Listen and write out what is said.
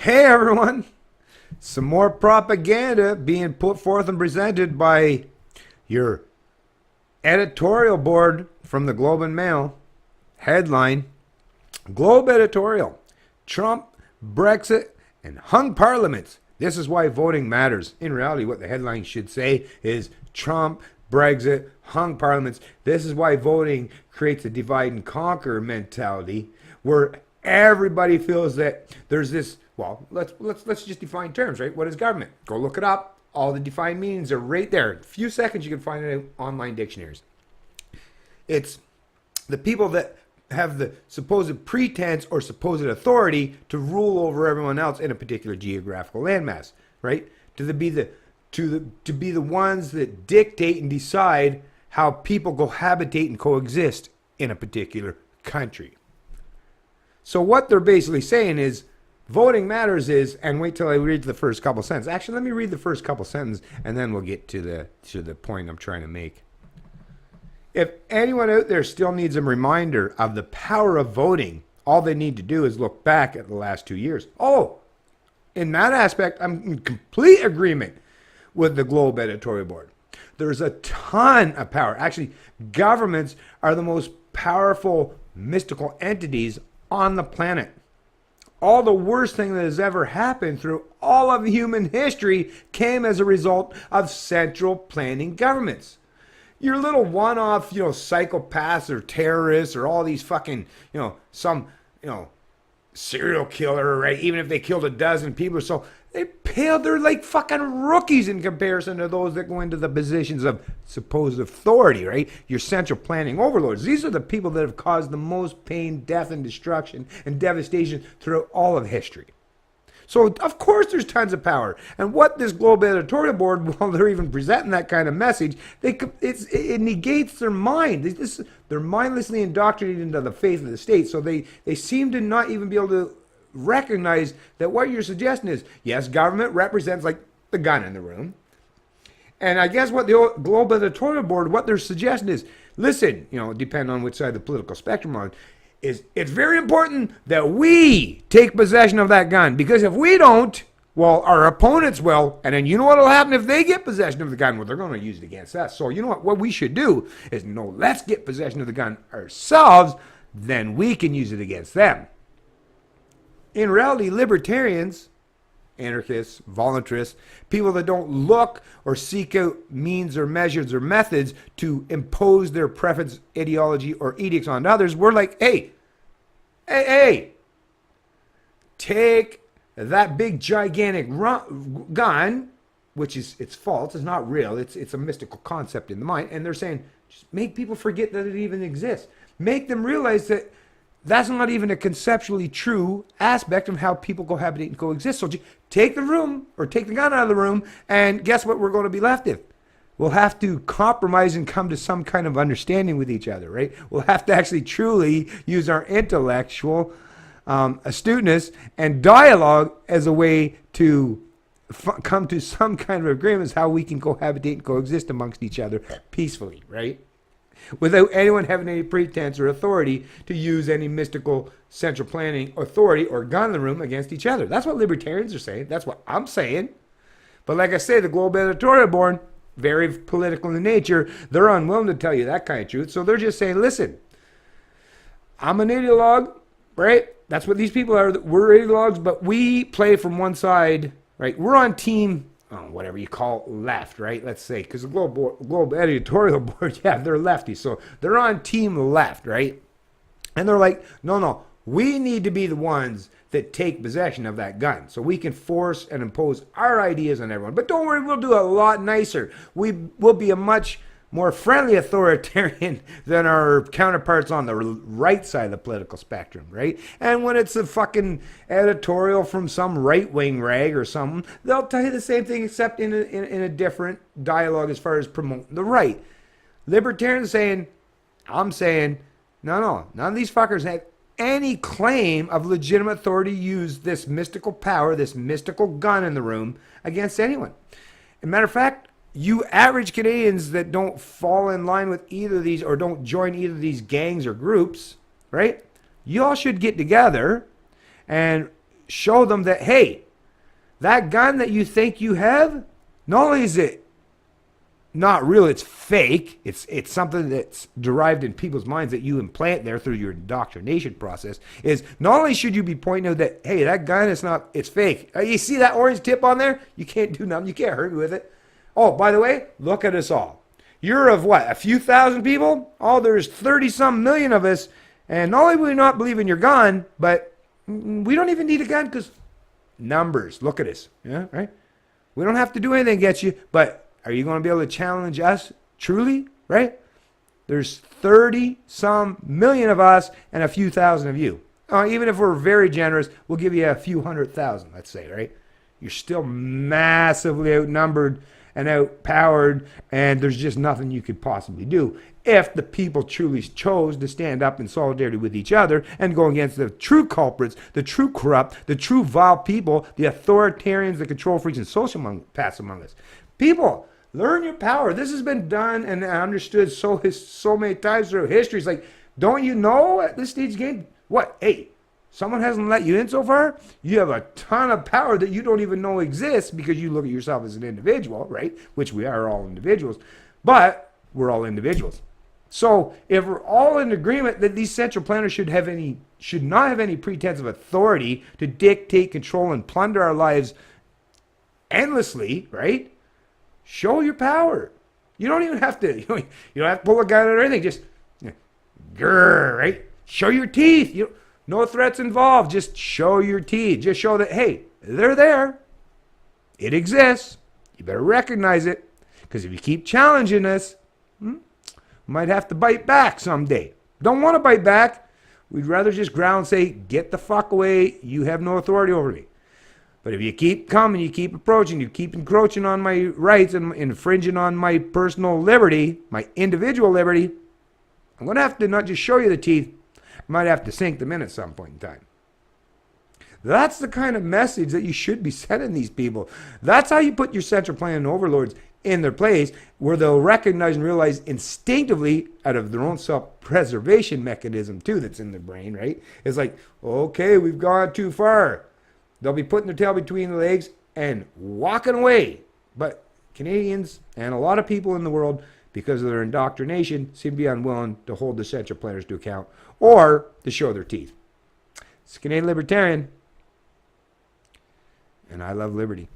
Hey everyone, some more propaganda being put forth and presented by your editorial board from the Globe and Mail. Headline, Globe editorial, Trump, Brexit, and hung parliaments. This is why voting matters. In reality, what the headline should say is Trump, Brexit, hung parliaments. This is why voting creates a divide and conquer mentality where everybody feels that there's this. Well, let's just define terms, right? What is government? Go look it up. All the defined meanings are right there. In a few seconds, you can find it in online dictionaries. It's the people that have the supposed pretense or supposed authority to rule over everyone else in a particular geographical landmass, right? To be the ones that dictate and decide how people cohabitate and coexist in a particular country. So what they're basically saying is voting matters is, and wait till I read the first couple sentences. Actually, let me read the first couple sentences, and then we'll get to the point I'm trying to make. If anyone out there still needs a reminder of the power of voting, all they need to do is look back at the last 2 years. Oh, in that aspect, I'm in complete agreement with the Globe editorial board. There's a ton of power. Actually, governments are the most powerful mystical entities on the planet. All the worst thing that has ever happened through all of human history came as a result of central planning governments. Your little one-off, psychopaths or terrorists or all these fucking, some, serial killer, right? Even if they killed a dozen people or so, they're like fucking rookies in comparison to those that go into the positions of supposed authority, right? Your central planning overlords. These are the people that have caused the most pain, death, and destruction and devastation throughout all of history. So, of course, there's tons of power. And what this Globe editorial board, while they're even presenting that kind of message, it negates their mind. They're mindlessly indoctrinated into the faith of the state. So they seem to not even be able to recognize that what you're suggesting is, yes, government represents like the gun in the room. And I guess what the Globe editorial board, what they're suggesting is, listen, depending on which side of the political spectrum on, is it's very important that we take possession of that gun, because if we don't, well, our opponents will, and then you know what will happen if they get possession of the gun? Well, they're going to use it against us. So you know what we should do is, no, let's get possession of the gun ourselves, then we can use it against them. In reality, libertarians, anarchists, voluntarists, people that don't look or seek out means or measures or methods to impose their preference, ideology, or edicts on others, we're like, hey, take that big gigantic gun, which is, it's false, it's not real, it's a mystical concept in the mind, and they're saying, just make people forget that it even exists. Make them realize that that's not even a conceptually true aspect of how people cohabitate and coexist. So take the room, or take the gun out of the room, and guess what we're going to be left with? We'll have to compromise and come to some kind of understanding with each other, right? We'll have to actually truly use our intellectual astuteness and dialogue as a way to come to some kind of agreements how we can cohabitate and coexist amongst each other peacefully, right? Without anyone having any pretense or authority to use any mystical central planning authority or gun in the room against each other. That's what libertarians are saying. That's what I'm saying. But like I say, the Globe editorial board, very political in nature, they're unwilling to tell you that kind of truth. So they're just saying, listen, I'm an ideologue, right? That's what these people are. We're ideologues, but we play from one side, right? We're on team, whatever you call it, left, right? Let's say, because the Globe editorial board, yeah, they're lefties. So they're on team left, right? And they're like, no, we need to be the ones that take possession of that gun so we can force and impose our ideas on everyone. But don't worry, we'll do a lot nicer. We will be a much more friendly authoritarian than our counterparts on the right side of the political spectrum, right? And when it's a fucking editorial from some right-wing rag or something, they'll tell you the same thing except in a different dialogue as far as promoting the right. Libertarians saying, I'm saying, no, none of these fuckers have any claim of legitimate authority to use this mystical power, this mystical gun in the room against anyone. As a matter of fact, you average Canadians that don't fall in line with either of these or don't join either of these gangs or groups, right? You all should get together and show them that, hey, that gun that you think you have, not only is it not real, it's fake. It's something that's derived in people's minds that you implant there through your indoctrination process. Is not only should you be pointing out that, hey, that gun is not, it's fake. You see that orange tip on there? You can't do nothing. You can't hurt me with it. Oh, by the way, look at us all. You're of what, a few thousand people? Oh, there's 30-some million of us. And not only will we not believe in your gun, but we don't even need a gun because numbers. Look at us. Yeah, right? We don't have to do anything against you, but are you going to be able to challenge us truly? Right? There's 30-some million of us and a few thousand of you. Even if we're very generous, we'll give you a few 100,000, let's say, right? You're still massively outnumbered and outpowered, and there's just nothing you could possibly do if the people truly chose to stand up in solidarity with each other and go against the true culprits, the true corrupt, the true vile people, the authoritarians, the control freaks, and sociopaths among us. People, learn your power. This has been done and understood so many times through history. It's like, don't you know at this stage of the game? What? Hey, someone hasn't let you in so far? You have a ton of power that you don't even know exists because you look at yourself as an individual, right? Which we are all individuals. But we're all individuals. So if we're all in agreement that these central planners should not have any pretense of authority to dictate, control, and plunder our lives endlessly, right? Show your power. You don't even have to, you don't have to pull a gun or anything. Just, grrr, right? Show your teeth. No threats involved. Just show your teeth. Just show that, hey, they're there. It exists. You better recognize it. Because if you keep challenging us, might have to bite back someday. Don't want to bite back. We'd rather just growl and say, get the fuck away. You have no authority over me. But if you keep coming, you keep approaching, you keep encroaching on my rights and infringing on my personal liberty, my individual liberty, I'm going to have to not just show you the teeth, I might have to sink them in at some point in time. That's the kind of message that you should be sending these people. That's how you put your central planning overlords in their place, where they'll recognize and realize instinctively, out of their own self-preservation mechanism too that's in their brain, right? It's like, okay, we've gone too far. They'll be putting their tail between the legs and walking away. But Canadians and a lot of people in the world, because of their indoctrination, seem to be unwilling to hold the central planners to account or to show their teeth. It's Canadian Libertarian, and I love liberty.